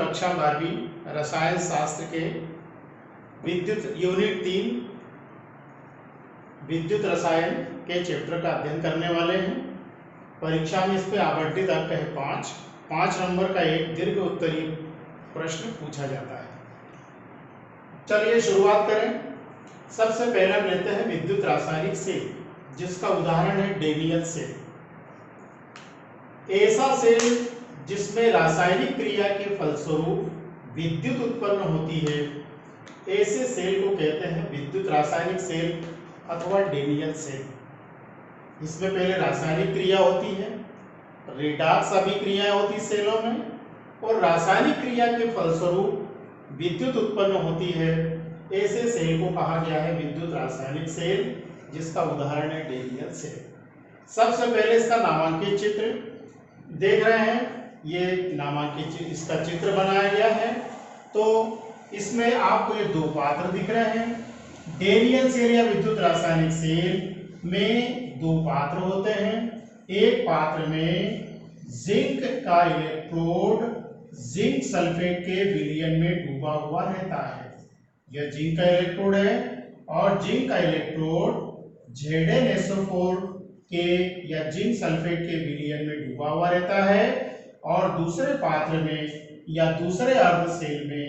कक्षा 12वीं रसायन शास्त्र के विद्युत यूनिट 3 विद्युत रसायन के चैप्टर का अध्ययन करने वाले हैं। परीक्षा में इस पे आवंटित अंक है 5 नंबर का एक दीर्घ उत्तरीय प्रश्न पूछा जाता है। चलिए शुरुआत करें। सबसे पहले लेते हैं विद्युत रासायनिक सेल, जिसका उदाहरण है डेनियल सेल। ऐसा सेल जिसमें रासायनिक क्रिया के फलस्वरूप विद्युत उत्पन्न होती है, ऐसे सेल को कहते हैं विद्युत रासायनिक सेल अथवा डेनियल सेल। इसमें पहले रासायनिक क्रिया होती है, रेडॉक्स अभिक्रियाएं होती सेलों में, और रासायनिक क्रिया के फलस्वरूप विद्युत उत्पन्न होती है। ऐसे सेल को कहा गया है विद्युत रासायनिक सेल, जिसका उदाहरण है डेनियल सेल। सबसे पहले इसका नामांकित चित्र देख रहे हैं। ये नामांकित इसका चित्र बनाया गया है। तो इसमें आपको ये दो पात्र दिख रहे हैं। डेनियल सेल या विद्युत रासायनिक सेल में दो पात्र होते हैं। एक पात्र में जिंक का इलेक्ट्रोड जिंक सल्फेट के विलयन में डूबा हुआ रहता है। यह जिंक का इलेक्ट्रोड है और जिंक का इलेक्ट्रोड ZnSO4 के या जिंक सल्फेट के विलयन में डूबा हुआ रहता है। और दूसरे पात्र में या दूसरे अर्ध सेल में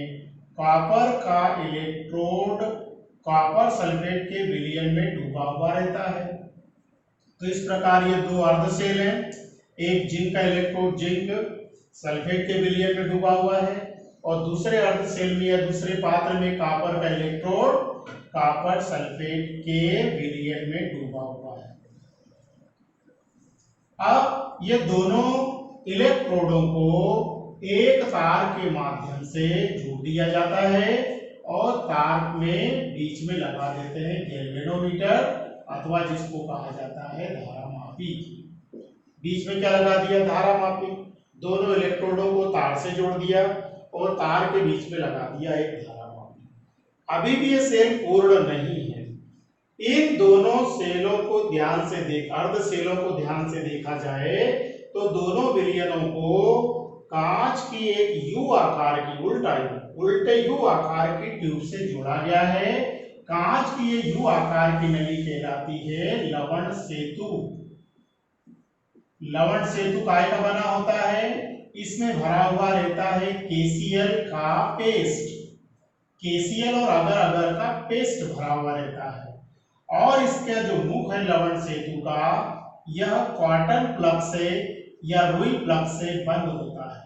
कॉपर का इलेक्ट्रोड कॉपर सल्फेट के विलयन में डूबा हुआ रहता है। तो इस प्रकार ये दो अर्ध सेल हैं। एक जिंक का इलेक्ट्रोड जिंक सल्फेट के विलयन में डूबा हुआ है और दूसरे अर्ध सेल में या दूसरे पात्र में कॉपर का इलेक्ट्रोड कॉपर सल्फेट के विलयन में डूबा हुआ है। अब ये दोनों इलेक्ट्रोडों को एक तार के माध्यम से जोड़ दिया जाता है और तार में बीच में लगा देते हैं गैल्वेनोमीटर अथवा जिसको कहा जाता है धारामापी। बीच में क्या लगा दिया? धारामापी। दोनों इलेक्ट्रोडों को तार से जोड़ दिया और तार के बीच में लगा दिया एक धारामापी। अभी भी ये सेल पूर्ण नहीं है। इन दोनों सेलों को ध्यान से अर्ध सेलों को ध्यान से देखा जाए तो दोनों विलयनों को कांच की एक यू आकार की उल्टे यू आकार की ट्यूब से जोड़ा गया है। कांच की ये यू आकार की नली कहलाती है लवण सेतु। लवण सेतु काय का बना होता है? इसमें भरा हुआ रहता है KCl का पेस्ट। KCl और अगर अगर का पेस्ट भरा हुआ रहता है। और इसका जो मुख है लवण सेतु का, यह कॉटन प्लग से या रुई प्लग से बंद होता है।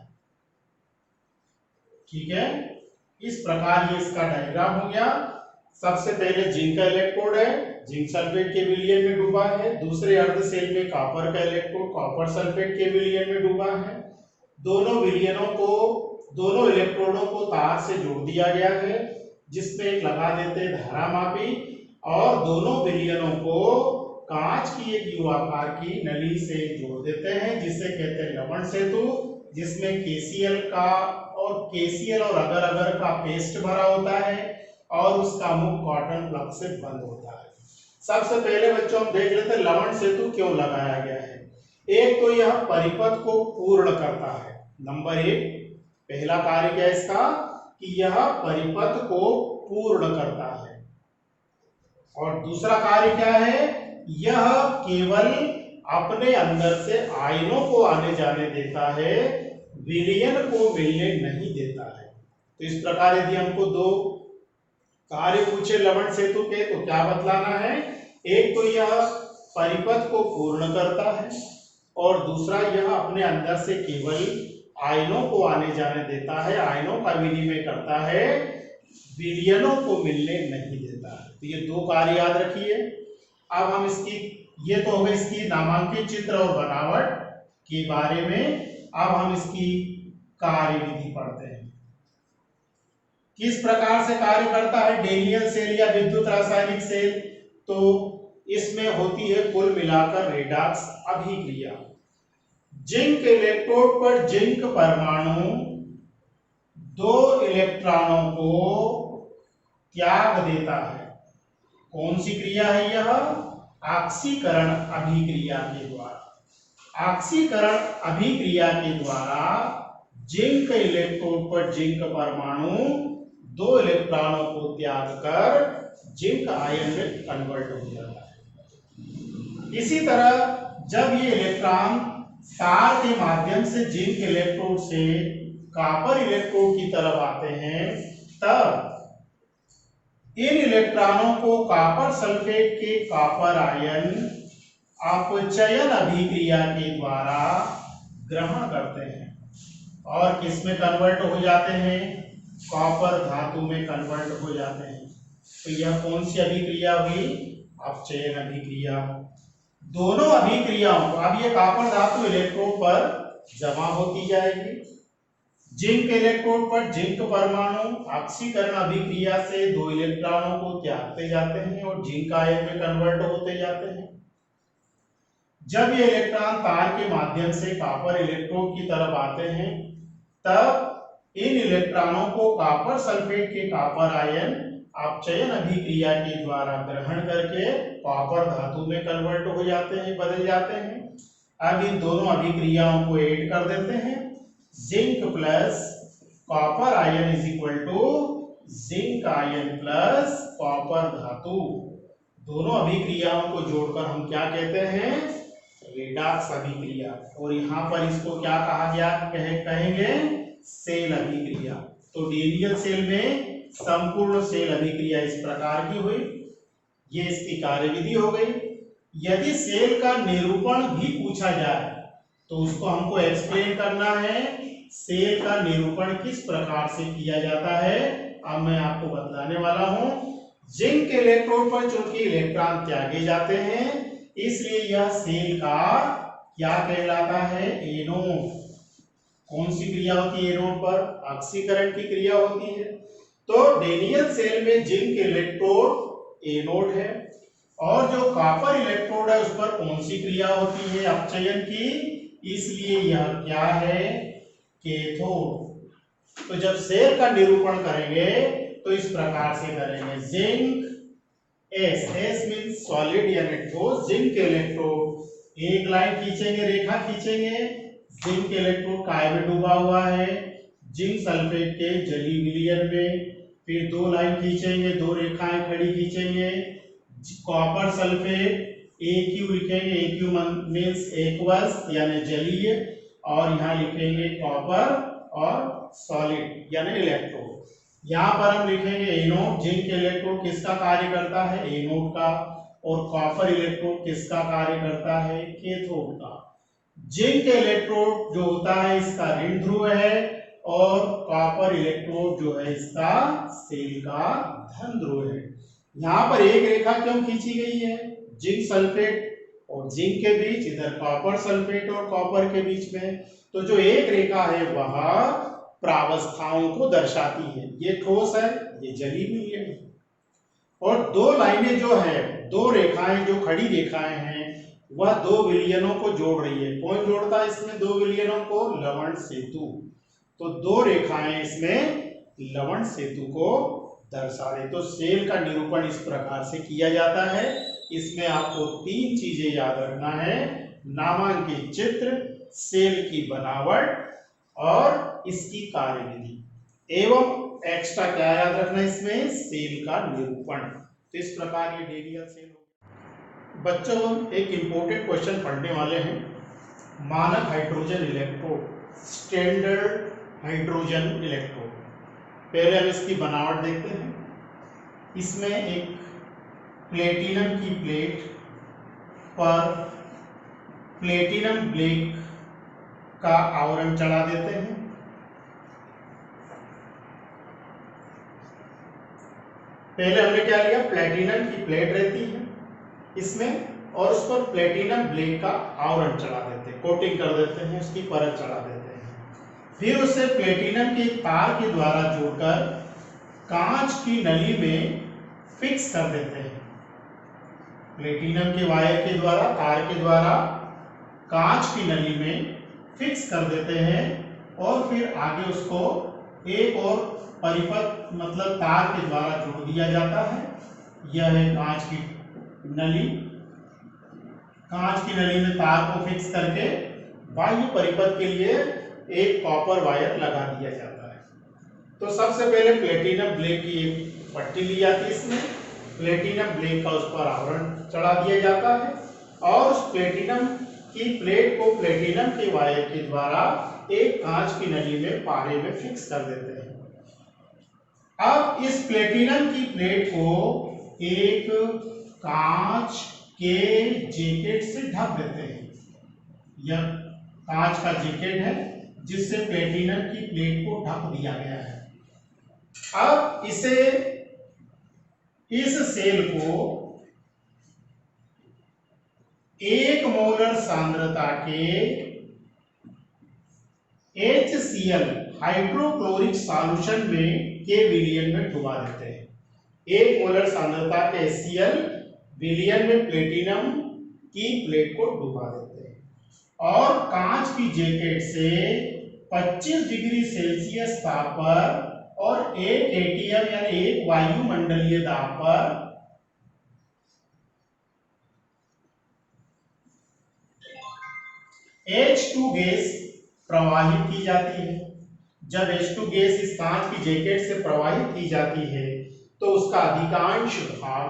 ठीक है, इस प्रकार ये इसका डायग्राम हो गया। सबसे पहले जिंक का इलेक्ट्रोड है, जिंक सल्फेट के विलयन में डूबा है। दूसरे अर्ध सेल में कॉपर का इलेक्ट्रोड कॉपर सल्फेट के विलयन में डूबा है। दोनों इलेक्ट्रोडों को तार से जोड़ दिया गया है, जिसमें एक लगा देते हैं धारामापी और दोनों विलयनों को कांच की एक यू आकार की नली से जोड़ देते हैं, जिसे कहते हैं लवण सेतु, जिसमें KCl और अगर अगर का पेस्ट भरा होता है और उसका मुख कॉटन प्लग से बंद होता है। सबसे पहले बच्चों हम देख लेते हैं लवण सेतु क्यों लगाया गया है। एक तो यह परिपथ को पूर्ण करता है। नंबर 1 पहला कार्य क्या है इसका कि यह परिपथ को पूर्ण करता है। और दूसरा कार्य क्या है? यह केवल अपने अंदर से आयनों को आने जाने देता है, विलयन को मिलने नहीं देता है। तो इस प्रकार यदि हमको दो कार्य पूछे लवण सेतु के तो क्या बतलाना है? एक तो यह परिपथ को पूर्ण करता है और दूसरा यह अपने अंदर से केवल आयनों को आने जाने देता है, आयनों का विनिमय करता है, विलयनों को मिलने नहीं देता है। तो ये दो कार्य याद रखिए। अब हम ये तो हो गई इसकी नामांकित चित्र और बनावट के बारे में। अब हम इसकी कार्यविधि पढ़ते हैं। किस प्रकार से कार्य करता है डेनियल सेल या विद्युत रासायनिक सेल? तो इसमें होती है कुल मिलाकर रेडॉक्स अभिक्रिया। जिंक इलेक्ट्रोड पर जिंक परमाणु दो इलेक्ट्रॉनों को त्याग देता है। कौन सी क्रिया है यह? ऑक्सीकरण अभिक्रिया के द्वारा। ऑक्सीकरण अभिक्रिया के द्वारा जिंक इलेक्ट्रोड पर जिंक परमाणु 2 इलेक्ट्रॉनों को त्याग कर जिंक आयन में कन्वर्ट हो जाता है। इसी तरह जब ये इलेक्ट्रॉन तार के माध्यम से जिंक इलेक्ट्रोड से कॉपर इलेक्ट्रोड की तरफ आते हैं, तब इन इलेक्ट्रॉनों को कॉपर सल्फेट के कॉपर आयन अपचयन अभिक्रिया के द्वारा ग्रहण करते हैं और किस में कन्वर्ट हो जाते हैं, कॉपर धातु में कन्वर्ट हो जाते हैं। तो यह कौन सी अभिक्रिया हुई, अपचयन अभिक्रिया। दोनों अभिक्रियाओं को अब ये कॉपर धातु इलेक्ट्रोड पर जमा होती जाएगी। जिंक इलेक्ट्रोड पर जिंक परमाणु ऑक्सीकरण अभिक्रिया से 2 इलेक्ट्रॉनों को त्यागते जाते हैं और जिंक आयन में कन्वर्ट होते जाते हैं। जब ये इलेक्ट्रॉन तार के माध्यम से कॉपर इलेक्ट्रोड की तरफ आते हैं, तब इन इलेक्ट्रॉनों को कॉपर सल्फेट के कॉपर आयन अपचयन अभिक्रिया के द्वारा ग्रहण करके कॉपर धातु में कन्वर्ट हो जाते हैं, बदल जाते हैं। अब इन दोनों अभिक्रियाओं को ऐड कर देते हैं। Zinc plus copper ion is equal to zinc ion plus copper धातु। दोनों अभिक्रियाओं को जोड़कर हम क्या कहते हैं, रेडॉक्स अभिक्रिया। और यहाँ पर इसको क्या कहा गया, कहेंगे सेल अभिक्रिया। तो डेनियल सेल में संपूर्ण सेल अभिक्रिया इस प्रकार की हुई। ये इसकी कार्यविधि हो गई। यदि सेल का निरूपण भी पूछा जाए तो उसको हमको एक्सप्लेन करना है, सेल का निरूपण किस प्रकार से किया जाता है, अब मैं आपको बतलाने वाला हूं। जिंक इलेक्ट्रोड पर चूंकि इलेक्ट्रॉन त्यागे जाते हैं, इसलिए यह सेल का क्या कहलाता है, एनोड। कौन सी क्रिया होती है एनोड पर, ऑक्सीकरण की क्रिया होती है। तो डेनियल सेल में जिंक इलेक्ट्रोड एनोड है और जो कॉपर इलेक्ट्रोड है उस पर कौन सी क्रिया होती है, अपचयन की, इसलिए यह क्या है, कैथोड। तो जब सेल का निरूपण करेंगे तो इस प्रकार से करेंगे, जिंक एस मींस सॉलिड यानी ठोस, जिंक इलेक्ट्रोड एक लाइन खींचेंगे, रेखा खींचेंगे, जिंक इलेक्ट्रोड काय में डूबा हुआ है, जिंक सल्फेट के जलीय विलयन में। फिर 2 लाइन खींचेंगे, 2 रेखाएं खड़ी खींचेंगे, कॉपर सल्फेट AQ लिखेंगे, AQ मींस एक्वस यानी जलीय, और यहाँ लिखेंगे कॉपर और सॉलिड यानी इलेक्ट्रोड। यहाँ पर हम लिखेंगे एनोड। जिंक इलेक्ट्रोड किसका कार्य करता है, एनोड का, और कॉपर इलेक्ट्रोड किसका कार्य करता है, कैथोड का। जिंक इलेक्ट्रोड जो होता है इसका ऋण ध्रुव है और कॉपर इलेक्ट्रोड जो है इसका सेल का धन ध्रुव है। यहाँ पर एक रेखा क्यों खींची गई है, जिंक सल्फेट और जिंक के बीच, इधर कॉपर सल्फेट और कॉपर के बीच में। तो जो एक रेखा है वह प्रावस्थाओं को दर्शाती है, ये ठोस है, ये जलीय विलयन है। और 2 लाइनें जो है, 2 रेखाएं जो खड़ी रेखाएं हैं, वह 2 विलयनों को जोड़ रही है। कौन जोड़ता है इसमें 2 विलयनों को, लवण सेतु। तो 2 रेखाएं इसमें लवण सेतु को दर्शा रहे। तो सेल का निरूपण इस प्रकार से किया जाता है। इसमें आपको 3 चीजें याद रखना है, नामांकित चित्र, सेल की बनावट और इसकी कार्यविधि। एवं एक्स्ट्रा क्या याद रखना है इसमें, सेल का निरूपण। तो इस प्रकार ये डेनियल सेल हो। बच्चों हम एक इंपॉर्टेंट क्वेश्चन पढ़ने वाले हैं, मानक hydrogen electrode, standard hydrogen electrode. पहले हम इसकी बनावट देखते हैं। इसमें एक प्लेटिनम की प्लेट पर प्लेटिनम ब्लैक का आवरण चढ़ा देते हैं। पहले हमने क्या लिया, प्लेटिनम की प्लेट रहती है इसमें, और उस पर प्लेटिनम ब्लैक का आवरण चढ़ा देते हैं, कोटिंग कर देते हैं, उसकी परत चढ़ा देते हैं। फिर उसे प्लेटिनम के तार के द्वारा जोड़कर कांच की नली में फिक्स कर देते हैं। प्लेटिनम के वायर के द्वारा, तार के द्वारा कांच की नली में फिक्स कर देते हैं और फिर आगे उसको एक और परिपथ मतलब तार के द्वारा जोड़ दिया जाता है। यह है कांच की नली। कांच की नली में तार को फिक्स करके बाह्य परिपथ के लिए एक कॉपर वायर लगा दिया जाता है। तो सबसे पहले प्लेटिनम ब्लैक की एक पट्टी ली जाती है, इसमें प्लेटिनम ब्लैक का उस पर आवरण चढ़ा दिया जाता है और उस प्लेटिनम की प्लेट को प्लेटिनम के वायर के द्वारा एक कांच की नली में पारे में फिक्स कर देते हैं। अब इस प्लेटिनम की प्लेट को एक कांच के जैकेट से ढक देते हैं। यह कांच का जैकेट है जिससे प्लेटिनम की प्लेट को ढक दिया गया है। अब इस सेल को 1 मोलर सांद्रता के HCl हाइड्रोक्लोरिक सॉल्यूशन के विलयन में डुबा देते हैं। 1 मोलर सांद्रता के HCl विलयन में प्लेटिनम की प्लेट को डुबा देते हैं और कांच की जैकेट से 25 डिग्री सेल्सियस ताप पर और 1 एटीएम यानी 1 वायुमंडलीय दाब पर H2 गैस प्रवाहित की जाती है। जब H2 गैस इस कांच की जैकेट से प्रवाहित की जाती है तो उसका अधिकांश भाग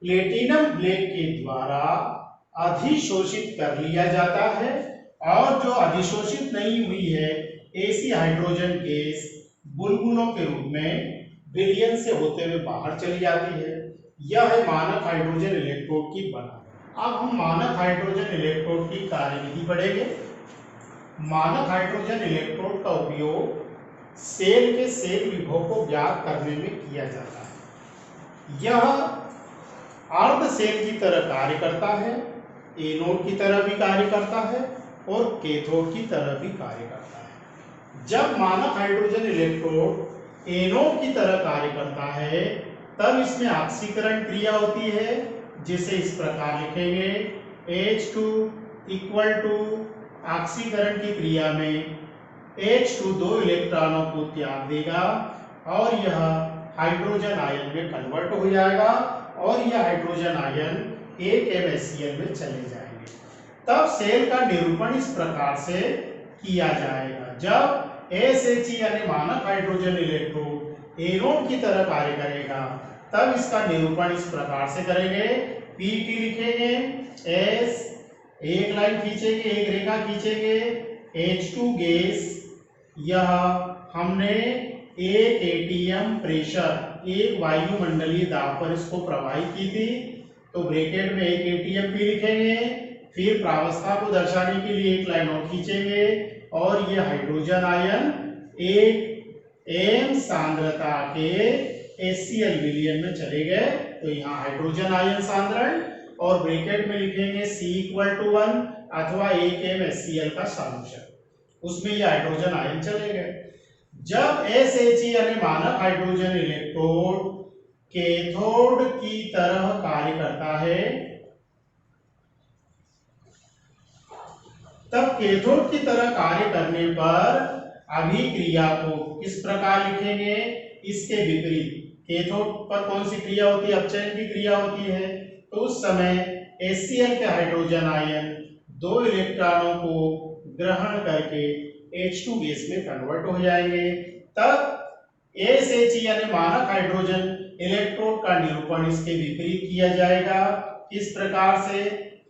प्लेटिनम ब्लैक के द्वारा अधिशोषित कर लिया जाता है और जो अधिशोषित नहीं हुई है ऐसी हाइड्रोजन गैस बुलबुलों के रूप में विलयन से होते हुए बाहर चली जाती है। यह है मानक हाइड्रोजन इलेक्ट्रोड की बनावट। अब हम मानक हाइड्रोजन इलेक्ट्रोड की कार्यविधि पढ़ेंगे। मानक हाइड्रोजन इलेक्ट्रोड का उपयोग सेल के सेल विभव को ज्ञात करने में किया जाता है। यह अर्ध सेल की तरह कार्य करता है, एनोड की तरह भी कार्य करता है और कैथोड की तरह भी कार्य करता है। जब मानक हाइड्रोजन इलेक्ट्रोड एनोड की तरह कार्य करता है तब इसमें ऑक्सीकरण क्रिया होती है, जिसे इस प्रकार लिखेंगे H2 इक्वल टू ऑक्सीकरण की क्रिया में H2 2 इलेक्ट्रॉनों को त्याग देगा और यह हाइड्रोजन आयन में कन्वर्ट हो जाएगा और यह हाइड्रोजन आयन एक MnHCl में चले जाएंगे। तब सेल का निरूपण इस प्रकार से किया जाएगा। जब SHE यानी मानक हाइड्रोजन इलेक्ट्रोड एनोड की तरह कार्य करेगा तब इसका निरूपण इस प्रकार से करेंगे। PT लिखेंगे, S एक लाइन खींचेंगे, एक रेखा खींचेंगे, H2 गैस यह हमने 1 एटीएम प्रेशर 1 वायुमंडलीय दाब पर इसको प्रवाहित की थी, तो ब्रैकेट में 1 एटीएम भी लिखेंगे। फिर प्रावस्था को दर्शाने के लिए एक लाइन और खींचेंगे और ये हाइड्रोजन आयन 1 m सांद्रता के HCl विलयन में चले गए। तो यहाँ हाइड्रोजन आयन सांद्रण और ब्रैकेट में लिखेंगे C इक्वल टू 1 अथवा 1 m HCl का सॉल्यूशन, उसमें ये हाइड्रोजन आयन चले गए। जब SHE यानी मानक हाइड्रोजन इलेक्ट्रोड कैथोड की तरह कार्य करता है तब कैथोड की तरह कार्य करने पर अभिक्रिया को किस प्रकार लिखेंगे? इसके विपरीत कैथोड पर कौन सी क्रिया होती है? अपचयन की क्रिया होती है। तो उस समय HCl के हाइड्रोजन आयन 2 इलेक्ट्रॉनों को ग्रहण करके H2 गैस में कन्वर्ट हो जाएंगे। तब SHE यानी मानक हाइड्रोजन इलेक्ट्रोड का निरूपण इसके विपरीत किया जाएगा। किस प्रकार से?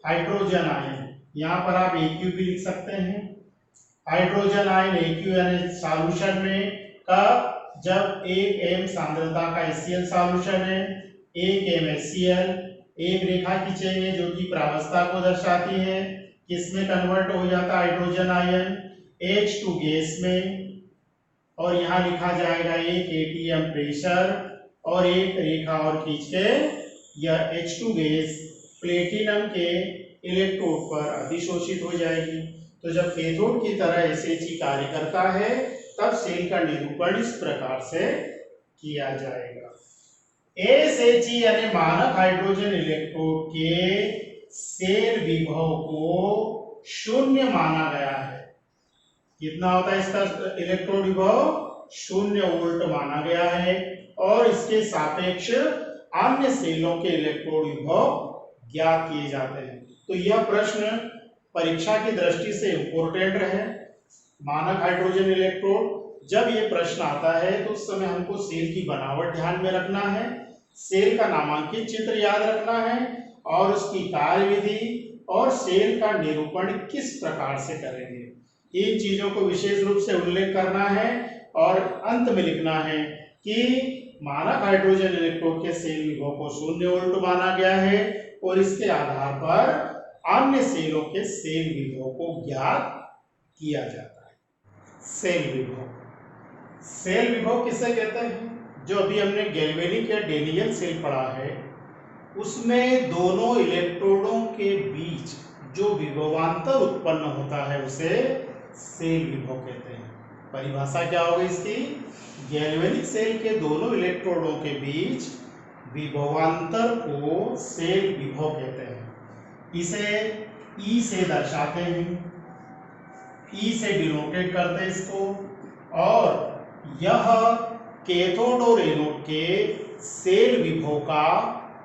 हाइड्रोजन आयन, यहाँ पर आप AQ भी लिख सकते हैं। हाइड्रोजन आयन AQ यानी सॉल्यूशन में कब? जब 1 m सांद्रता का HCl सॉल्यूशन है, 1 m HCl, एक रेखा खींचेंगे जो कि प्रावस्था को दर्शाती है, किसमें कन्वर्ट हो जाता है हाइड्रोजन आयन? H2 गैस में। और यहाँ लिखा जाएगा 1 एटीएम प्रेशर और एक रेखा और खींच के यह H2 गैस प्लेटिनम के इलेक्ट्रोड पर अधिशोषित हो जाएगी। तो जब कैथोड की तरह SHE कार्य करता है तब सेल का निरूपण इस प्रकार से किया जाएगा। SHE यानी मानक हाइड्रोजन इलेक्ट्रोड के सेल विभव को 0 माना गया है। कितना होता है इसका इलेक्ट्रोड विभव? 0 वोल्ट माना गया है और इसके सापेक्ष अन्य सेलों के इलेक्ट्रोड विभव ज्ञात किए जाते हैं। तो यह प्रश्न परीक्षा की दृष्टि से इम्पोर्टेंट है। मानक हाइड्रोजन इलेक्ट्रोड। जब ये प्रश्न आता है तो उस समय हमको सेल की बनावट ध्यान में रखना है, सेल का नामांकित चित्र याद रखना है और उसकी कार्यविधि और सेल का निरूपण किस प्रकार से करेंगे, इन चीजों को विशेष रूप से उल्लेख करना है और अंत में लिखना है कि मानक हाइड्रोजन इलेक्ट्रोड के सेल विभव को 0 वोल्ट माना गया है और इसके आधार पर अन्य सेलों के सेल विभव को ज्ञात किया जाता है। सेल विभव, सेल विभव किसे कहते हैं? जो अभी हमने गैल्वेनिक या डेनियल सेल पढ़ा है उसमें दोनों इलेक्ट्रोडों के बीच जो विभवांतर उत्पन्न होता है उसे सेल विभव कहते हैं। परिभाषा क्या होगी इसकी? गैल्वेनिक सेल के दोनों इलेक्ट्रोडों के बीच विभवांतर को सेल विभव कहते हैं। इसे ई से दर्शाते हैं, ई से डिनोटेट करते हैं इसको, और यह कैथोड और एनोड के सेल विभव का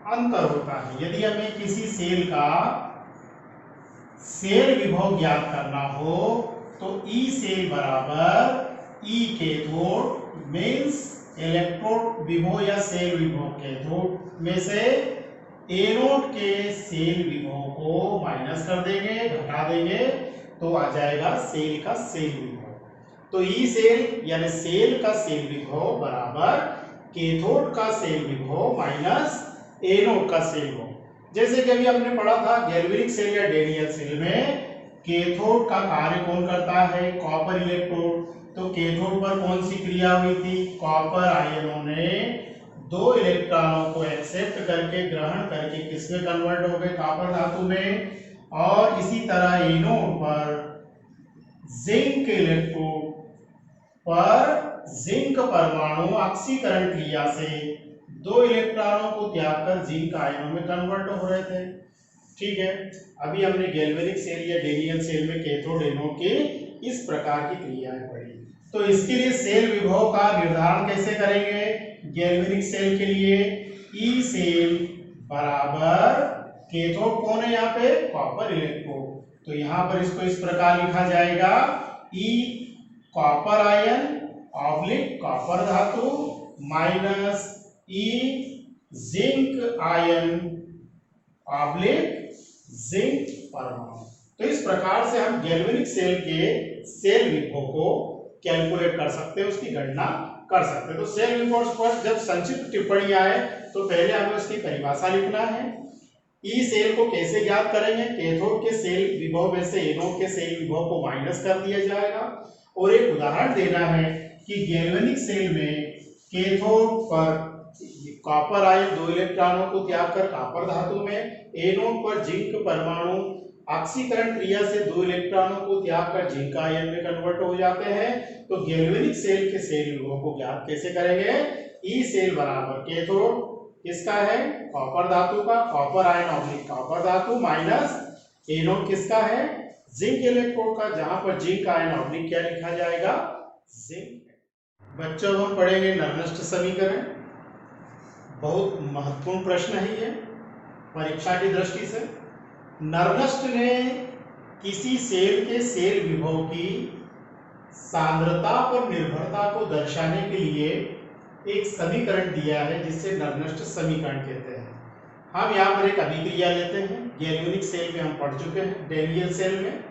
अंतर होता है। यदि हमें किसी सेल का सेल विभव ज्ञात करना हो तो ई सेल बराबर ई कैथोड मीन्स इलेक्ट्रोड विभव या सेल विभव कैथोड में से एनोड के सेल विभव को माइनस कर देंगे, घटा देंगे तो आ जाएगा सेल का सेल विभव। तो ई सेल यानी सेल का सेल विभव बराबर कैथोड का सेल विभव माइनस एनोड का सेल विभव। जैसे कि अभी हमने पढ़ा था गैल्वेनिक सेल या डेनियल सेल में कैथोड का कार्य कौन करता है? Copper electrode. तो कैथोड पर कौन सी क्रिया हुई थी? कॉपर आयनों ने दो इलेक्ट्रॉनों को एक्सेप्ट करके ग्रहण करके किसमें कन्वर्ट हो गए? कॉपर धातु में। और इसी तरह एनोड पर जिंक इलेक्ट्रोड पर जिंक परमाणु ऑक्सीकरण क्रिया से दो इलेक्ट्रॉनों को त्याग कर जिंक आयनों में कन्वर्ट हो रहे थे। ठीक है, अभी हमने गैल्वेनिक सेल या डेनियल सेल में कैथोड एनोड के इस प्रकार की क्रियाएं पढ़ी। तो इसके लिए सेल विभव का निर्धारण कैसे करेंगे? गैल्वेनिक सेल के लिए ई सेल बराबर कैथोड कौन है यहाँ पे? Copper electrode. तो यहाँ पर इसको इस प्रकार लिखा जाएगा ई कॉपर आयन ऑब्लिक कॉपर धातु माइनस ई जिंक आयन ऑब्लिक जिंक परमाणु। तो इस प्रकार से हम गैल्वेनिक सेल के सेल विभव को कैलकुलेट कर सकते हैं, उसकी गणना कर सकते हैं। तो सेल विभव पर जब संक्षिप्त टिप्पणी आए तो पहले हमें उसकी परिभाषा लिखना है। ई सेल को कैसे ज्ञात करेंगे? कैथोड के सेल विभव में से एनोड के सेल विभव को माइनस कर दिया जाएगा और एक उदाहरण देना है कि गैल्वेनिक सेल में कैथोड पर कॉपर आयन दो इलेक्ट्रॉनों को त्याग कर कॉपर धातु में, एनोड पर जिंक परमाणु ऑक्सीकरण क्रिया से दो इलेक्ट्रॉनों को त्याग कर जिंक आयन में कन्वर्ट हो जाते हैं। तो गैल्वेनिक सेल के सेल विभव को ज्ञात कैसे करेंगे? ई सेल बराबर कैथोड किसका है? कॉपर धातु का, कॉपर आयन ऑब्लिक कॉपर धातु माइनस एनोड किसका है? जिंक इलेक्ट्रोड का, जहां पर जिंक आयन ऑब्लिक क्या लिखा जाएगा? जिंक। बच्चों हम पढ़ेंगे नर्नस्ट समीकरण। बहुत महत्वपूर्ण प्रश्न है ये परीक्षा की दृष्टि से। नर्नस्ट ने किसी सेल के सेल विभव की सांद्रता पर निर्भरता को दर्शाने के लिए एक समीकरण दिया है जिसे नर्नस्ट समीकरण कहते हैं। हम यहाँ पर एक अभिक्रिया लेते हैं। गैल्वेनिक सेल में हम पढ़ चुके हैं। डेनियल सेल में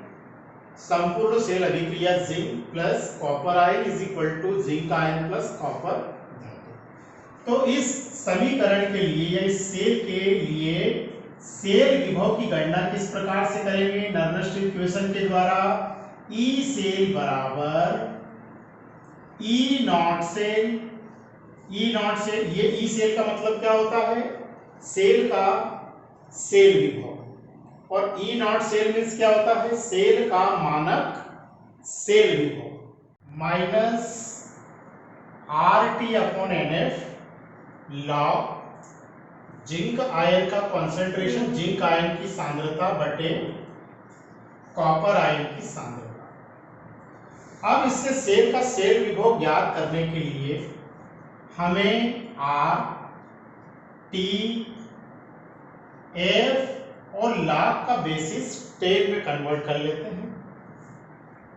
संपूर्ण सेल अभिक्रिया zinc plus copper ion is equal to zinc ion plus copper धातु। तो इस समीकरण के लिए या इस सेल के लिए सेल विभव की गणना किस प्रकार से करेंगे? नर्नस्ट इक्वेशन के द्वारा ई सेल बराबर E naught cell, E naught cell, ये ई सेल का मतलब क्या होता है? सेल का सेल विभव। और ई नॉट सेल मीन्स क्या होता है? सेल का मानक सेल विभव minus RT/NF log zinc ion का कॉन्सेंट्रेशन, जिंक आयन की सांद्रता बटे कॉपर आयन की सांद्रता। अब इससे सेल का सेल विभव ज्ञात करने के लिए हमें R, T, F और लॉग का बेसिस 10 में कन्वर्ट कर लेते हैं।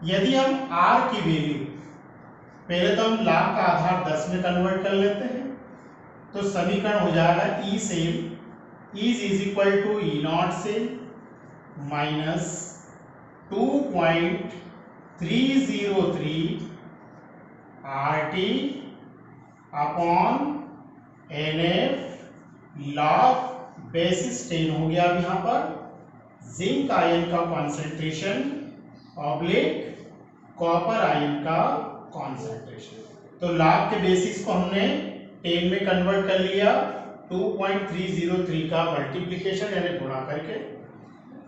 यदि हम R की वैल्यू, पहले तो हम लाभ का आधार 10 में कन्वर्ट कर लेते हैं, तो समीकरण हो जाएगा E cell is equal to E naught cell minus 2.303 RT upon NF log basis 10 हो गया। अब यहाँ पर जिंक आयन का कॉन्सेंट्रेशन ऑब्लिक कॉपर आयन का कॉन्सेंट्रेशन, तो लॉग के बेसिस को हमने 10 में कन्वर्ट कर लिया, 2.303 का मल्टीप्लिकेशन यानी गुणा करके।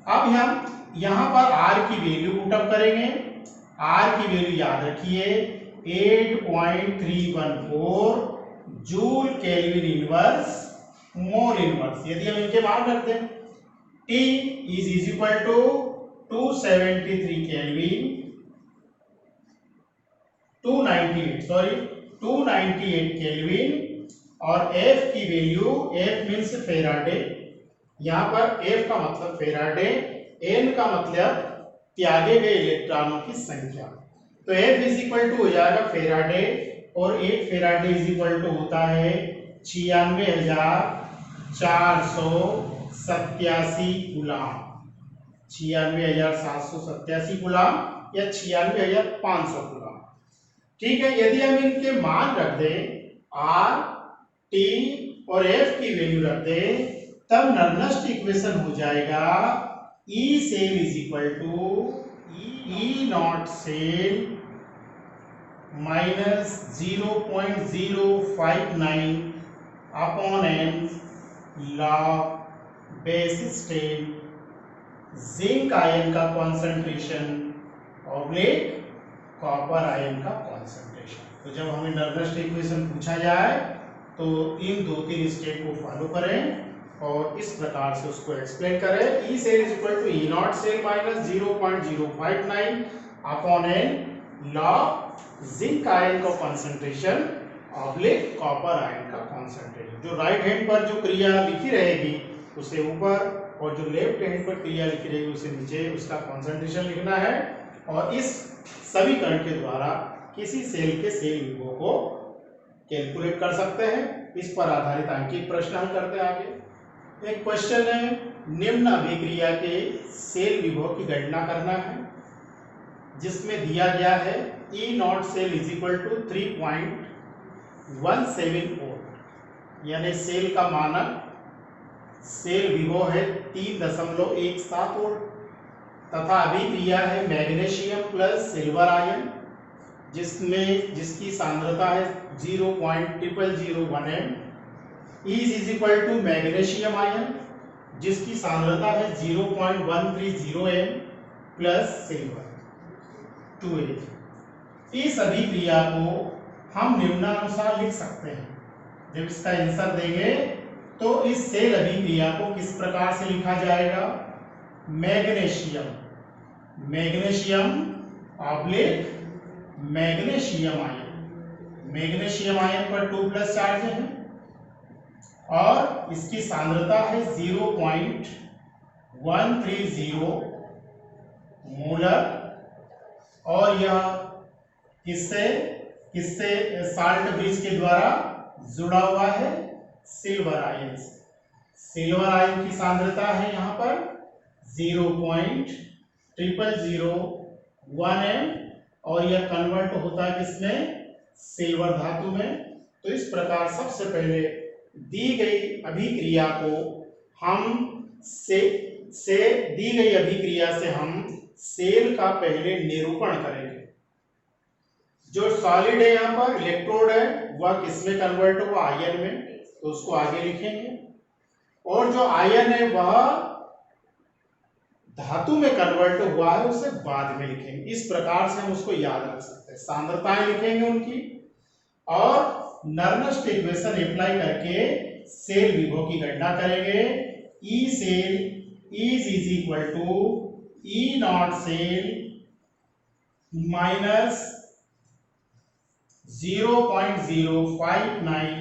अब हम यहाँ पर R की वैल्यू पुटअप करेंगे। R की वैल्यू याद रखिए 8.314 joule kelvin inverse mole inverse. यदि हम इनके मान रख दें, T is equal to 273 kelvin 298 kelvin, और F की वैल्यू, F मीन्स फेराडे, यहाँ पर F का मतलब फेराडे, N का मतलब त्यागे गए इलेक्ट्रॉनों की संख्या, तो F इज इक्वल टू हो जाएगा फेराडे, और 1 फेराडे इज इक्वल टू होता है 96,487 गुलाम, 96,787 गुलाम या 96,500 गुलाम। ठीक है, यदि हम इनके मान रख दें, R, T और F की वैल्यू रख दें, तब नर्नस्ट इक्वेशन हो जाएगा E cell is equal to E naught cell minus 0.059 upon N log basis 10 zinc ion का कॉन्सेंट्रेशन ऑब्लिक कॉपर आयन का कॉन्सेंट्रेशन। तो जब हमें नर्नस्ट इक्वेशन पूछा जाए तो इन 2-3 स्टेप को फॉलो करें और इस प्रकार से उसको एक्सप्लेन करें। E cell is equal to E naught cell minus 0.059 upon N log zinc ion का कॉन्सेंट्रेशन ऑब्लिक कॉपर आयन का कॉन्सेंट्रेशन। जो राइट हैंड पर जो क्रिया लिखी रहेगी उसे ऊपर, और जो लेफ्ट हैंड पर क्रिया लिखी रहेगी उसे नीचे, उसका कॉन्सेंट्रेशन लिखना है, और इस समीकरण के द्वारा किसी सेल के सेल विभव को कैलकुलेट कर सकते हैं। इस पर आधारित आंकिक प्रश्न हम करते हैं आगे। एक क्वेश्चन है, निम्न अभिक्रिया के सेल विभव की गणना करना है, जिसमें दिया गया है E naught cell is equal to 3.17 volt, यानी सेल का मानक सेल विभव है 3.17 वोल्ट, तथा अभिक्रिया है मैग्नीशियम प्लस सिल्वर आयन, जिसकी सांद्रता है 0.0001 m। Is equal to magnesium ion, जिसकी सांद्रता है 0.130 m प्लस सिल्वर 2H। इस अभिक्रिया को हम निम्नानुसार लिख सकते हैं। जब इसका आंसर देंगे तो इस सेल अभिक्रिया को किस प्रकार से लिखा जाएगा, मैग्नीशियम ऑब्लिक मैग्नीशियम आयन पर 2+ चार्ज है, और इसकी सांद्रता है 0.130 मोलर, और यह किससे साल्ट ब्रिज के द्वारा जुड़ा हुआ है, सिल्वर आयन से। सिल्वर आयन की सांद्रता है यहाँ पर 0.0001 m, और यह कन्वर्ट होता है किसमें, सिल्वर धातु में। तो इस प्रकार सबसे पहले दी गई अभिक्रिया को हम दी गई अभिक्रिया से हम सेल का पहले निरूपण करेंगे। जो सॉलिड है यहाँ पर इलेक्ट्रोड है, वह किसमें कन्वर्ट हुआ, आयन में, तो उसको आगे लिखेंगे, और जो आयन है वह धातु में कन्वर्ट हुआ है उसे बाद में लिखेंगे। इस प्रकार से हम उसको याद रख सकते हैं। सांद्रताएं लिखेंगे उनकी, और नर्नस्ट इक्वेशन अप्लाई करके सेल विभव की गणना करेंगे। E cell is equal to E naught cell minus 0.059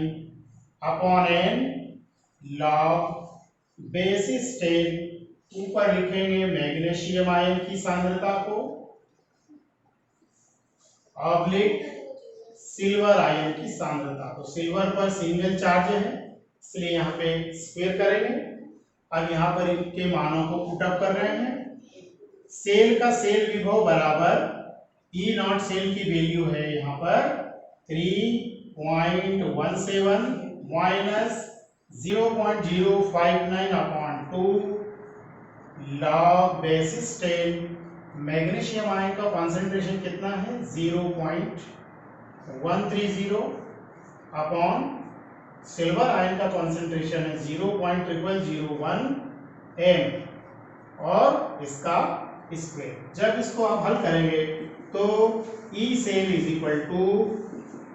upon N log basis 10। ऊपर लिखेंगे मैग्नीशियम आयन की सांद्रता को, ऑब्लिक सिल्वर आयन की सांद्रता। तो सिल्वर पर सिंगल चार्ज है इसलिए यहाँ पे स्क्वायर करेंगे। अब यहाँ पर इनके मानों को पुटअप कर रहे हैं। सेल का सेल विभव बराबर ई नॉट सेल की वैल्यू है यहाँ पर 3.17 minus 0.059/2 log basis 10। Magnesium ion का कॉन्सेंट्रेशन कितना है 0.130 अपॉन सिल्वर आयन का कॉन्सेंट्रेशन है 0.0001 m और इसका स्क्वायर। जब इसको आप हल करेंगे तो E cell is equal to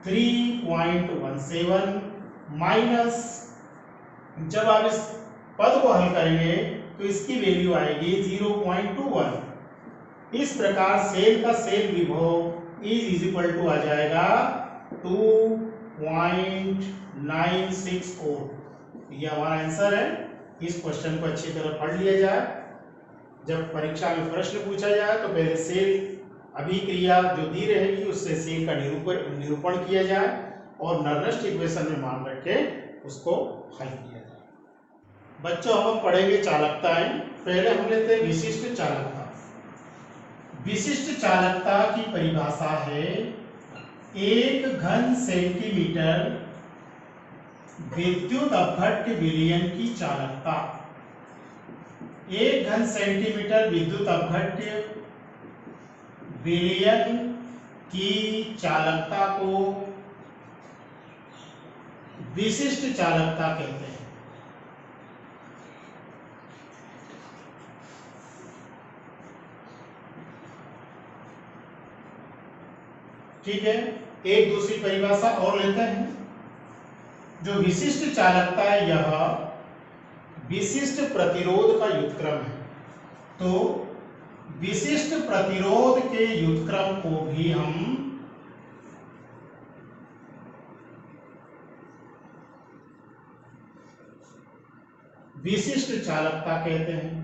3.17 minus, जब आप इस पद को हल करेंगे तो इसकी वैल्यू आएगी 0.21। इस प्रकार सेल का सेल विभव इज इक्वल टू आ जाएगा 2.964। ये हमारा आंसर है। इस क्वेश्चन को अच्छी तरह पढ़ लिया जाए। जब परीक्षा में प्रश्न पूछा जाए तो पहले सेल अभिक्रिया जो दी रहेगी उससे सेल का निरूपण किया जाए और नर्नस्ट इक्वेशन में मान रख के उसको हल किया जाए। बच्चों हम पढ़ेंगे चालकताएं। पहले हम लेते हैं विशिष्ट चालकता। विशिष्ट चालकता की परिभाषा है 1 घन सेंटीमीटर विद्युत अपघट्य विलयन की चालकता। 1 घन सेंटीमीटर विद्युत अपघट्य विलयन की चालकता को विशिष्ट चालकता कहते हैं। ठीक है, एक दूसरी परिभाषा और लेते हैं। जो विशिष्ट चालकता है यह विशिष्ट प्रतिरोध का व्युत्क्रम है। तो विशिष्ट प्रतिरोध के व्युत्क्रम को भी हम विशिष्ट चालकता कहते हैं।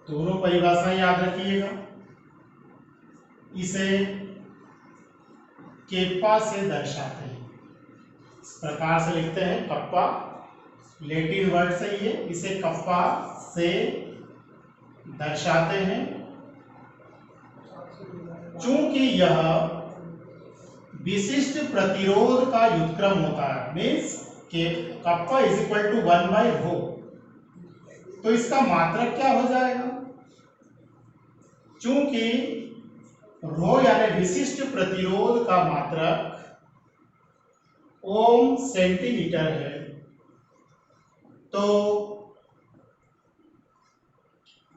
दोनों परिभाषा याद रखिएगा। इसे केप्पा से दर्शाते हैं। इस प्रकार से लिखते हैं कप्पा, लैटिन वर्ड से ये, इसे कप्पा से दर्शाते हैं। चूंकि यह विशिष्ट प्रतिरोध का व्युत्क्रम होता है, मीन्स के कप्पा इज इक्वल टू 1/ρ, तो इसका मात्रक क्या हो जाएगा? चूंकि ρ यानी विशिष्ट प्रतिरोध का मात्रक ओम सेंटीमीटर है, तो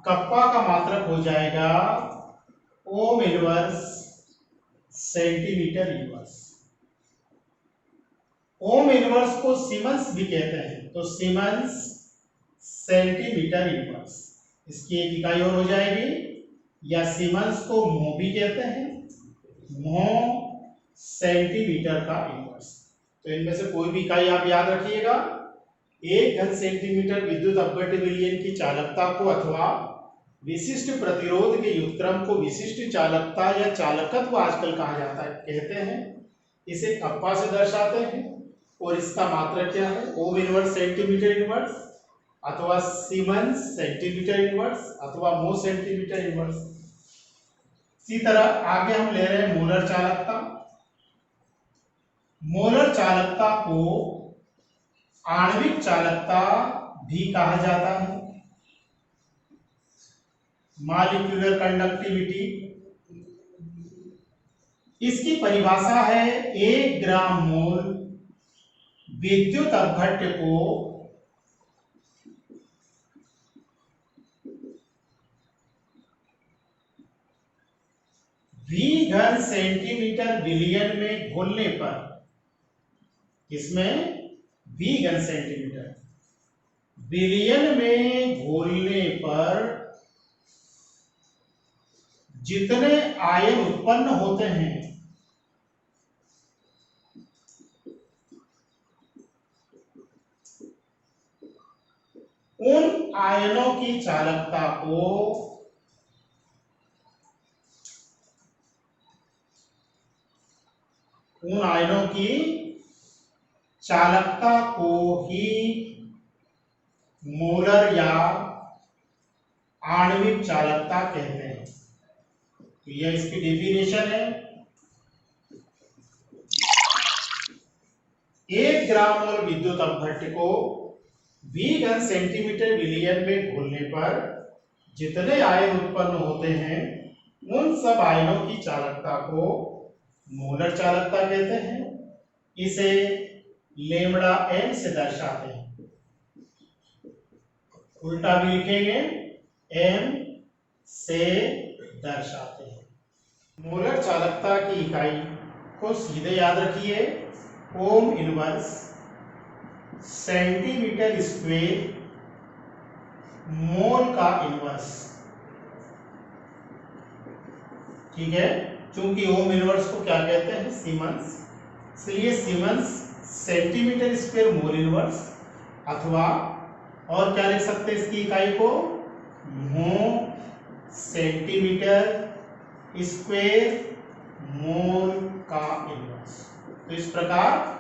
कप्पा का मात्रक हो जाएगा ohm inverse centimetre inverse. Ohm inverse को सीमेंस भी कहते हैं, तो सीमेंस सेंटीमीटर इनवर्स, इसकी एक इकाई और हो जाएगी, या सीमेंस को मो भी कहते हैं, मो सेंटीमीटर का इनवर्स। तो इनमें से कोई भी इकाई आप याद रखिएगा। 1 घन सेंटीमीटर विद्युत अपघट्य विलयन की चालकता को अथवा विशिष्ट प्रतिरोध के व्युत्क्रम को विशिष्ट चालकता या चालकत्व आजकल कहा जाता है, कहते हैं। इसे कप्पा से दर्शाते हैं और इसका मात्रक क्या है? ओम इनवर्स सेंटीमीटर इनवर्स अथवा सीमेंस सेंटीमीटर इनवर्स अथवा मो सेंटीमीटर इनवर्स। इसी तरह आगे हम ले रहे हैं मोलर चालकता। मोलर चालकता को आणविक चालकता भी कहा जाता है। मॉलिक्यूलर कंडक्टिविटी, इसकी परिभाषा है 1 ग्राम मोल विद्युत अपघट्य को V घन सेंटीमीटर विलयन में घोलने पर, इसमें V घन सेंटीमीटर विलयन में घोलने पर जितने आयन उत्पन्न होते हैं उन आयनों की चालकता को उन आयनों की चालकता को ही मोलर या आणविक चालकता कहते हैं। तो यह इसकी डेफिनेशन है। 1 ग्राम मोल विद्युत अपघट्य को V/cm विलयन में घोलने पर जितने आयन उत्पन्न होते हैं उन सब आयनों की चालकता को मोलर चालकता कहते हैं। इसे लेमड़ा m से दर्शाते हैं। उल्टा भी लिखेंगे, m से दर्शाते हैं। मोलर चालकता की इकाई को सीधे याद रखिए, ohm inverse centimetre square mole का इनवर्स। ठीक है, चूंकि ओम इनवर्स को क्या कहते हैं, सीमेंस, इसलिए siemens centimetre square mole inverse, अथवा और क्या लिख सकते हैं इसकी इकाई को, मो सेंटीमीटर स्क्वायर मोल का इनवर्स। तो इस प्रकार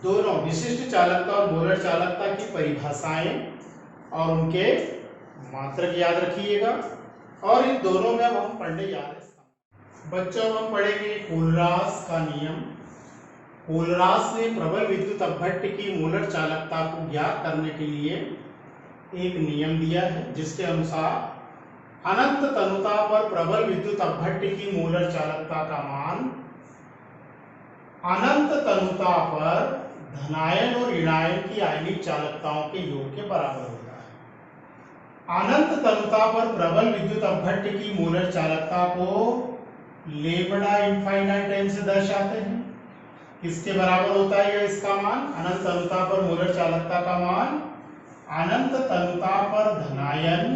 दोनों विशिष्ट चालकता और मोलर चालकता की परिभाषाएं और उनके मात्रक याद रखिएगा, और इन दोनों में अब हम पढ़ने जा रहे हैं। बच्चों हम पढ़ेंगे कोलरास का नियम। कोलरास ने प्रबल विद्युत अपघट्य की मोलर चालकता को ज्ञात करने के लिए एक नियम दिया है, जिसके अनुसार अनंत तनुता पर प्रबल विद्युत अपघट्य की मोलर चालकता का मान अनंत तनुता पर धनायन और ऋणायन की आयनिक चालकताओं के योग के बराबर होता है। अनंत तनुता पर प्रबल विद्युत अपघट्य की मोलर चालकता को लेमड़ा इनफाइनाइट m से दर्शाते हैं। किसके बराबर होता है इसका मान, अनंत तनुता पर मोलर चालकता का मान अनंत तनुता पर धनायन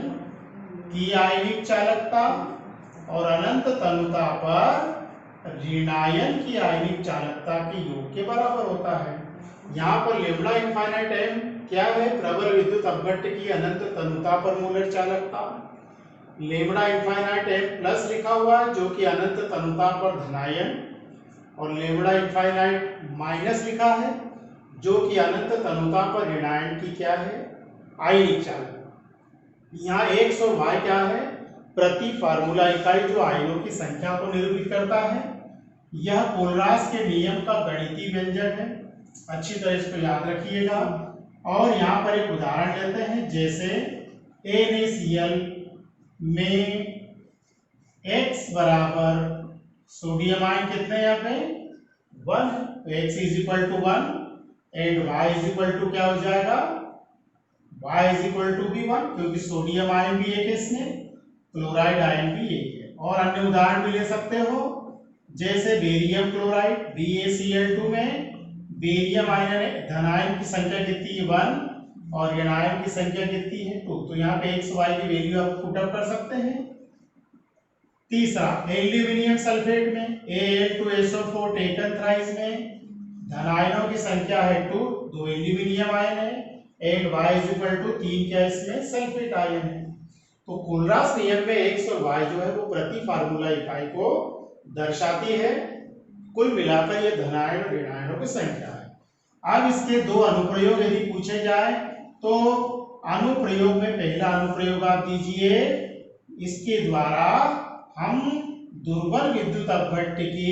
की आयनिक चालकता और अनंत तनुता पर ऋणायन की आयनिक चालकता के योग के बराबर होता है। यहाँ पर लेमड़ा इनफाइनाइट m क्या है, प्रबल विद्युत अपघट्य की अनंत तनुता पर मोलर चालकता। लेमड़ा इनफाइनाइट m प्लस लिखा हुआ है जो कि अनंत तनुता पर धनायन, और लेमड़ा इनफाइनाइट माइनस लिखा है जो कि अनंत तनुता पर ऋणायन की क्या है, आयनिक चालकता। यहाँ x और y क्या है, प्रति फार्मूला इकाई जो आयनों की संख्या को निरूपित करता है। यह कोलरास के नियम का गणितीय व्यंजक है, अच्छी तरह इसको याद रखिएगा। और यहाँ पर एक उदाहरण लेते हैं, जैसे NaCl में x बराबर सोडियम आयन कितने यहाँ पे 1, तो x is equal to 1 and y is equal to क्या हो जाएगा, y इज इक्वल टू भी 1, क्योंकि सोडियम आयन भी एक है इसमें, क्लोराइड आयन भी एक है। और अन्य उदाहरण भी ले सकते हो, जैसे बेरियम क्लोराइड BaCl2 में बेरियम आयन धनायन की संख्या कितनी है 1 और ऋणायन की संख्या कितनी है 2। तो यहाँ पे x y की वैल्यू आप पुट अप कर सकते हैं। तीसरा, एल्यूमिनियम सल्फेट में Al2SO4 टेकन थ्राइस में धनायनों की संख्या है 2, 2 एल्यूमिनियम आयन है and y is equal to 3 क्या इसमें सल्फेट आयन है। तो कोलरास नियम में x और y जो है वो प्रति फार्मूला इकाई को दर्शाती है। कुल मिलाकर ये धनायन और ऋणायनों की संख्या है। अब इसके दो अनुप्रयोग यदि पूछे जाए तो अनुप्रयोग में पहला अनुप्रयोग आप दीजिए, इसके द्वारा हम दुर्बल विद्युत अपघट्य की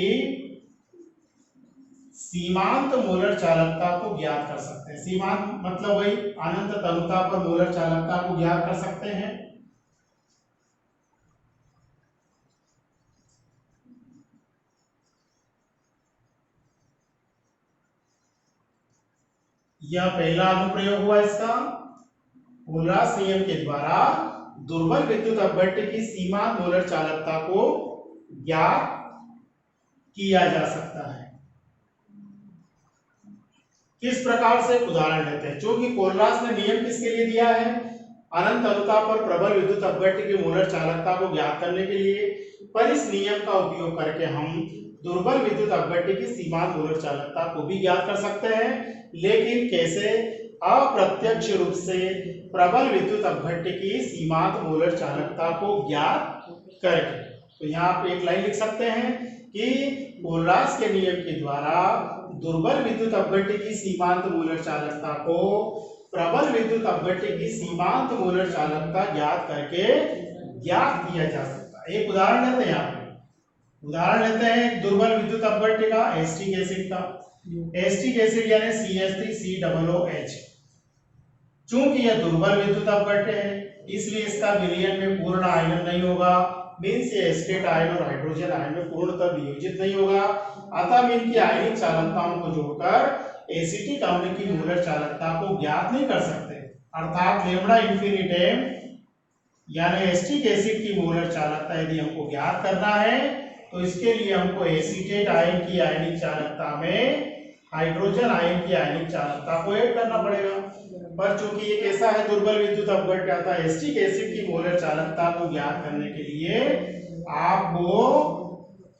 सीमांत मोलर चालकता को ज्ञात कर सकते हैं। सीमांत मतलब वही अनंत तनुता पर मोलर चालकता को ज्ञात कर सकते हैं। यह पहला अनुप्रयोग हुआ इसका। कोलरास नियम के द्वारा दुर्बल विद्युत अपघट्य की सीमांत मोलर चालकता को ज्ञात किया जा सकता है। किस प्रकार से, उदाहरण लेते हैं। चूंकि कोलरास ने नियम किसके लिए दिया है, अनंत तनुता पर प्रबल विद्युत अपघट्य की मोलर चालकता को ज्ञात करने के लिए, पर इस नियम का उपयोग करके हम दुर्बल विद्युत अपघट्य की सीमांत मोलर चालकता को भी ज्ञात कर सकते हैं। लेकिन कैसे, अप्रत्यक्ष रूप से प्रबल विद्युत अपघट्य की सीमांत मोलर चालकता को ज्ञात करके। तो यहाँ आप एक लाइन लिख सकते हैं कि कोलरास के नियम के द्वारा दुर्बल विद्युत अपघट्य की सीमांत मूलर चालकता को प्रबल विद्युत अपघट्य की सीमांत मूलर चालकता ज्ञात करके ज्ञात किया जा सकता है। एक उदाहरण लेते हैं, यहाँ पे उदाहरण लेते हैं दुर्बल विद्युत अपघट्य का, एसिटिक एसिड का। एसिटिक एसिड यानी CH3COOH, चूंकि यह दुर्बल विद्युत अपघट्य है इसलिए इसका विलयन में पूर्ण आयनन नहीं होगा, मीन्स ये एस्टेट आयन और हाइड्रोजन आयन में पूर्णतः वियोजित नहीं होगा। अतः हम इनकी आयनिक चालकताओं को जोड़कर एसिटिक अम्ल की मूलर चालकता को ज्ञात नहीं कर सकते। अर्थात लेमड़ा इंफिनिटेम यानी एसिटिक एसिड की मूलर चालकता यदि हमको ज्ञात करना है तो इसके लिए हमको एसीटेट आयन की आयनिक चालकता में हाइड्रोजन आयन की आयनिक चालकता को ऐड करना पड़ेगा। पर चूंकि ये कैसा है, दुर्बल विद्युत अपघट्य आता है, एसिटिक एसिड की मोलर चालकता को ज्ञात करने के लिए आपको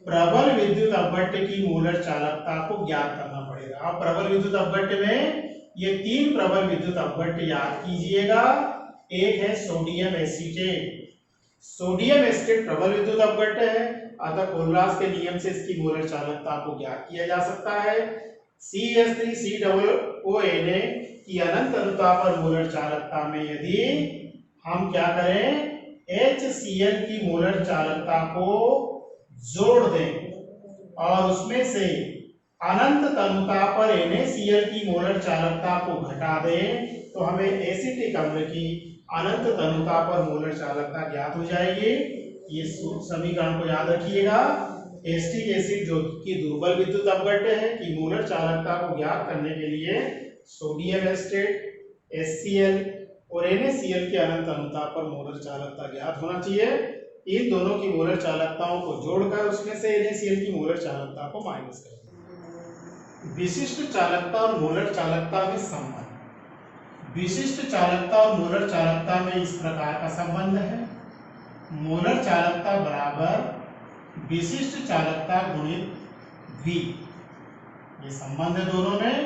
प्रबल विद्युत अपघट्य की मोलर चालकता को ज्ञात करना पड़ेगा। अब प्रबल विद्युत अपघट्य में ये 3 प्रबल विद्युत अपघट्य याद कीजिएगा। एक है सोडियम एसीटेट। सोडियम एसीटेट प्रबल विद्युत अपघट्य है, अतः कोलरास के नियम से इसकी मोलर चालकता को ज्ञात किया जा सकता है। CH3COONA की अनंत अनुता पर मोलर चालकता में यदि हम क्या करें, HCl की मोलर चालकता को जोड़ दें और उसमें से अनंत तनुता पर NaCl की मोलर चालकता को घटा दें तो हमें एसिटिक अम्ल की अनंत तनुता पर मोलर चालकता ज्ञात हो जाएगी। ये समीकरण को याद रखिएगा। एसिटिक एसिड जो कि दुर्बल विद्युत अपघट्य है की मोलर चालकता को ज्ञात करने के लिए सोडियम एसिटेट, HCl और NaCl के अनंत अनुता पर मोलर चालकता ज्ञात होना चाहिए। इन दोनों की मोलर चालकताओं को जोड़कर उसमें से NaCl की मोलर चालकता को माइनस करें। विशिष्ट चालकता और मोलर चालकता में संबंध। विशिष्ट चालकता और मोलर चालकता में इस प्रकार का संबंध है, मोलर चालकता बराबर विशिष्ट चालकता गुणित V। ये संबंध है दोनों में।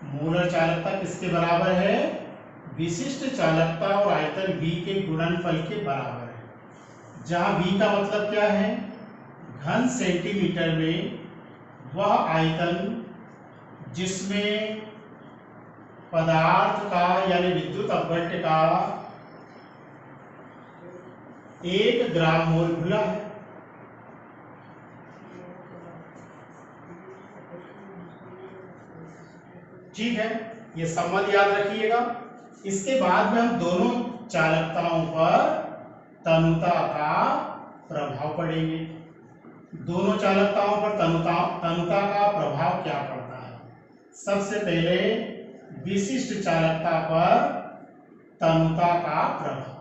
मोलर चालकता किसके बराबर है, विशिष्ट चालकता और आयतन V के गुणनफल के बराबर है। जहां V का मतलब क्या है, घन सेंटीमीटर में वह आयतन जिसमें पदार्थ का यानी विद्युत अपघट्य का 1 ग्राम मोल खुला है। ठीक है, ये संबंध याद रखिएगा। इसके बाद में हम दोनों चालकताओं पर तनुता का प्रभाव पढ़ेंगे। दोनों चालकताओं पर तनुता का प्रभाव क्या पड़ता है। सबसे पहले विशिष्ट चालकता पर तनुता का प्रभाव।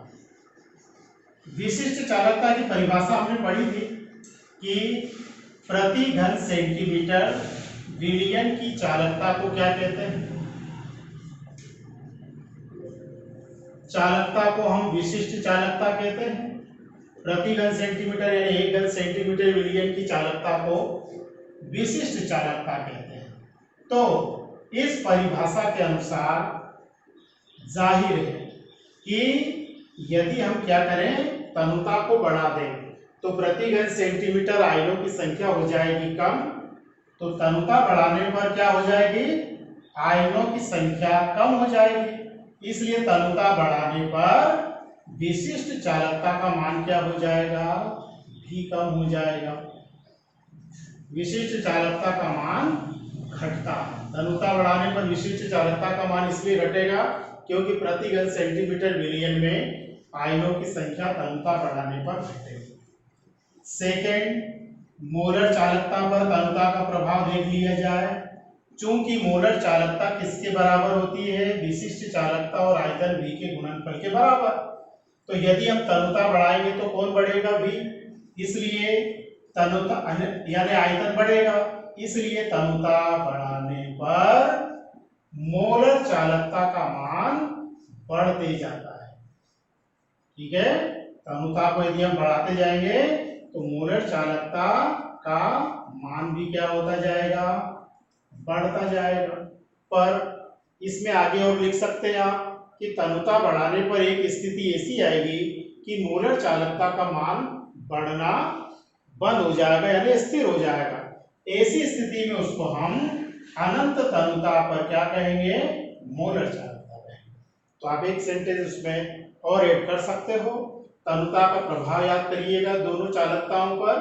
विशिष्ट चालकता की परिभाषा हमने पढ़ी थी कि प्रति घन सेंटीमीटर विलयन की चालकता को क्या कहते हैं, चालकता को हम विशिष्ट चालकता कहते हैं। प्रति घन सेंटीमीटर यानी 1 घन सेंटीमीटर विलयन की चालकता को विशिष्ट चालकता कहते हैं। तो इस परिभाषा के अनुसार जाहिर है कि यदि हम क्या करें, तनुता को बढ़ा दें तो प्रति घन सेंटीमीटर आयनों की संख्या हो जाएगी कम, तो तनुता बढ़ाने पर क्या हो जाएगी, आयनों की संख्या कम हो जाएगी। इसलिए तनुता बढ़ाने पर विशिष्ट चालकता का मान क्या हो जाएगा, भी कम हो जाएगा। विशिष्ट चालकता का मान घटता है। तनुता बढ़ाने पर विशिष्ट चालकता का मान इसलिए घटेगा क्योंकि प्रति घन सेंटीमीटर विलयन में आयनों की संख्या तनुता बढ़ाने पर घटेगी। सेकेंड, मोलर चालकता पर तनुता का प्रभाव देख लिया जाए। चूंकि मोलर चालकता किसके बराबर होती है, विशिष्ट चालकता और आयतन V के गुणनफल के बराबर। तो यदि हम तनुता बढ़ाएंगे तो कौन बढ़ेगा, V। इसलिए तनुता यानी आयतन बढ़ेगा, इसलिए तनुता बढ़ाने पर मोलर चालकता का मान बढ़ते जाता है। ठीक है, तनुता को यदि हम बढ़ाते जाएंगे तो मोलर चालकता का मान भी क्या होता जाएगा, बढ़ता जाएगा। पर इसमें आगे और लिख सकते हैं आप कि तनुता बढ़ाने पर एक स्थिति ऐसी आएगी कि मोलर चालकता का मान बढ़ना बंद हो जाएगा यानी स्थिर हो जाएगा। ऐसी स्थिति में उसको हम अनंत तनुता पर क्या कहेंगे, मोलर चालकता कहेंगे। तो आप एक सेंटेंस उसमें और ऐड कर सकते हो। तनुता का प्रभाव याद करिएगा दोनों चालकताओं पर।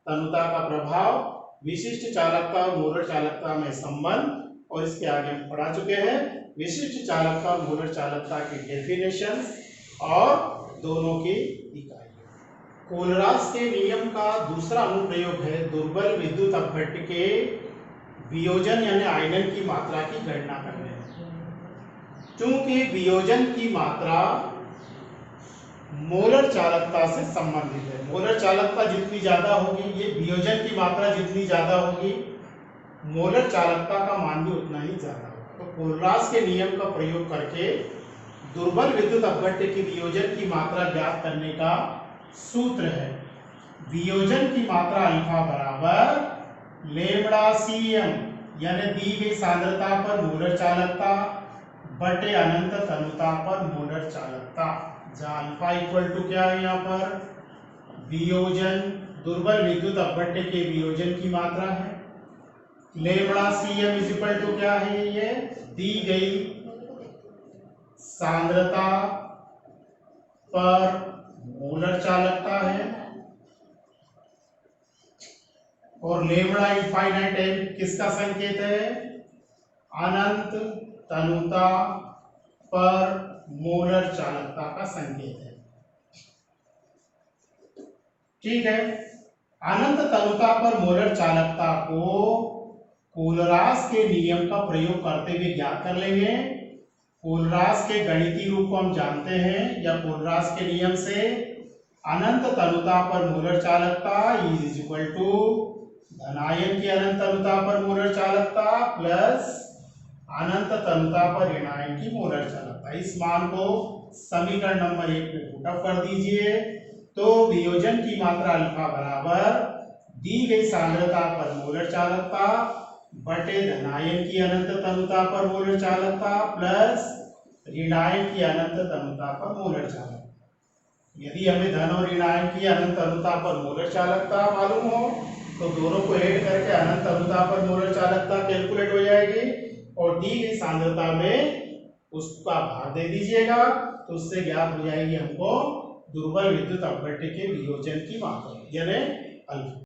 तनुता का प्रभाव, विशिष्ट चालकता और मोलर चालकता में संबंध, और इसके आगे हम पढ़ा चुके हैं विशिष्ट चालकता और मोलर चालकता की डेफिनेशन और दोनों की इकाई। कोलरास के नियम का दूसरा अनुप्रयोग है दुर्बल विद्युत अपघट्य के वियोजन यानी आयनन की मात्रा की गणना करने। चूंकि वियोजन की मात्रा मोलर चालकता से संबंधित है, मोलर चालकता जितनी ज्यादा होगी, ये वियोजन की मात्रा जितनी ज्यादा होगी, मोलर चालकता का मान भी उतना ही ज्यादा होगा। तो कोलरास के नियम का प्रयोग करके दुर्बल विद्युत अपघट्य की वियोजन की मात्रा ज्ञात करने का सूत्र है वियोजन की मात्रा अल्फा बराबर लेमड़ा सीएम यानी दी गई सांद्रता पर मोलर चालकता बटे अनंत तनुता पर मोलर चालकता, जहां अल्फा इक्वल टू क्या है यहाँ पर वियोजन, दुर्बल विद्युत अपघट्य के वियोजन की मात्रा है, lambda CM is equal to क्या है, ये दी गई सांद्रता पर मोलर चालकता है, और लेमड़ा इनफाइनाइट एम किसका संकेत है, अनंत तनुता पर मोलर चालकता का संकेत है। ठीक है, अनंत तनुता पर मोलर चालकता को कोलरास के नियम का प्रयोग करते हुए ज्ञात कर लेंगे। कोलरास के गणितीय रूप को हम जानते हैं, या कोलरास के नियम से अनंत तनुता पर मोलर चालकता इज इक्वल टू धनायन की अनंत तनुता पर मोलर चालकता प्लस अनंत तनुता पर ऋणायन की मोलर चालकता। इस मान को समीकरण नंबर 1 में पुट अप कर दीजिए। तो वियोजन की मात्रा अल्फा बराबर दी गई सांद्रता पर मोलर चालकता बटे धनायन की अनंत तनुता पर मोलर चालकता प्लस ऋणायन की अनंत तनुता पर मोलर चालकता। यदि हमें धन और ऋणायन की अनंत तनुता पर मोलर चालकता मालूम हो तो दोनों को ऐड करके अनंत तनुता पर मोलर चालकता कैलकुलेट हो जाएगी, और दी गई सांद्रता में उसका भाग दे दीजिएगा, तो उससे ज्ञात हो जाएगी हमको दुर्बल विद्युत अपघट्य के वियोजन की मात्रा यानी अल्फा।